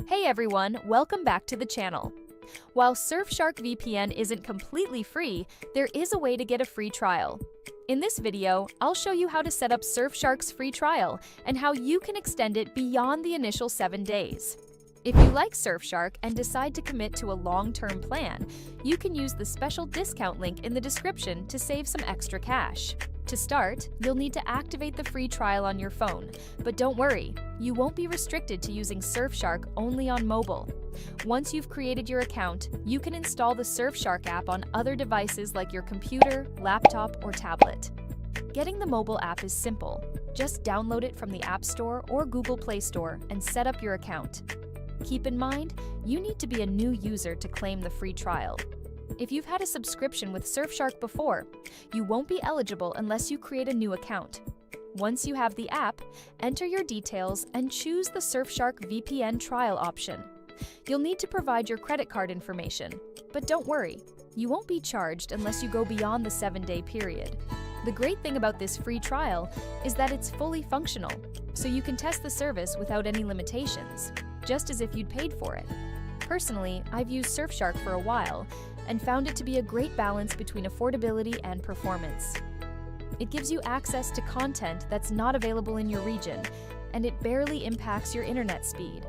Hey everyone, welcome back to the channel. While Surfshark VPN isn't completely free, there is a way to get a free trial. In this video, I'll show you how to set up Surfshark's free trial and how you can extend it beyond the initial 7 days. If you like Surfshark and decide to commit to a long-term plan, you can use the special discount link in the description to save some extra cash. To start, you'll need to activate the free trial on your phone, but don't worry, you won't be restricted to using Surfshark only on mobile. Once you've created your account, you can install the Surfshark app on other devices like your computer, laptop, or tablet. Getting the mobile app is simple. Just download it from the App Store or Google Play Store and set up your account. Keep in mind, you need to be a new user to claim the free trial. If you've had a subscription with Surfshark before, you won't be eligible unless you create a new account. Once you have the app, enter your details and choose the Surfshark VPN trial option. You'll need to provide your credit card information, but don't worry, you won't be charged unless you go beyond the 7-day period. The great thing about this free trial is that it's fully functional, so you can test the service without any limitations, just as if you'd paid for it. Personally, I've used Surfshark for a while and found it to be a great balance between affordability and performance. It gives you access to content that's not available in your region, and it barely impacts your internet speed.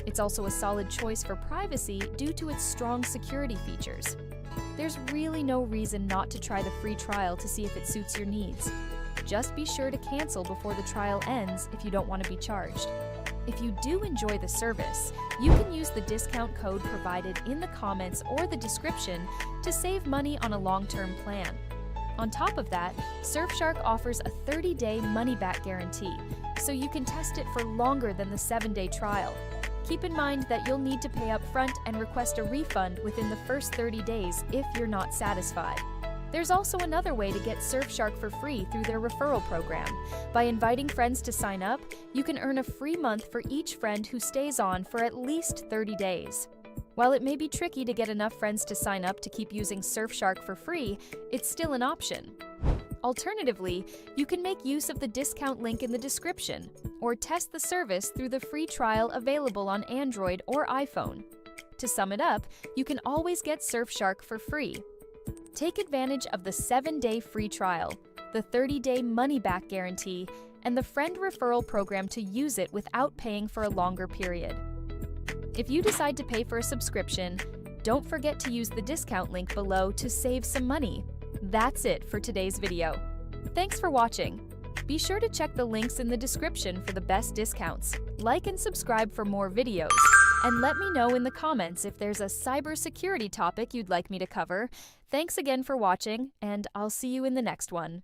It's also a solid choice for privacy due to its strong security features. There's really no reason not to try the free trial to see if it suits your needs. Just be sure to cancel before the trial ends if you don't want to be charged. If you do enjoy the service, you can use the discount code provided in the comments or the description to save money on a long-term plan. On top of that, Surfshark offers a 30-day money-back guarantee, so you can test it for longer than the 7-day trial. Keep in mind that you'll need to pay up front and request a refund within the first 30 days if you're not satisfied. There's also another way to get Surfshark for free through their referral program. By inviting friends to sign up, you can earn a free month for each friend who stays on for at least 30 days. While it may be tricky to get enough friends to sign up to keep using Surfshark for free, it's still an option. Alternatively, you can make use of the discount link in the description, or test the service through the free trial available on Android or iPhone. To sum it up, you can always get Surfshark for free. Take advantage of the 7-day free trial, the 30-day money-back guarantee, and the friend referral program to use it without paying for a longer period. If you decide to pay for a subscription, don't forget to use the discount link below to save some money. That's it for today's video. Thanks for watching. Be sure to check the links in the description for the best discounts. Like and subscribe for more videos. And let me know in the comments if there's a cybersecurity topic you'd like me to cover. Thanks again for watching, and I'll see you in the next one.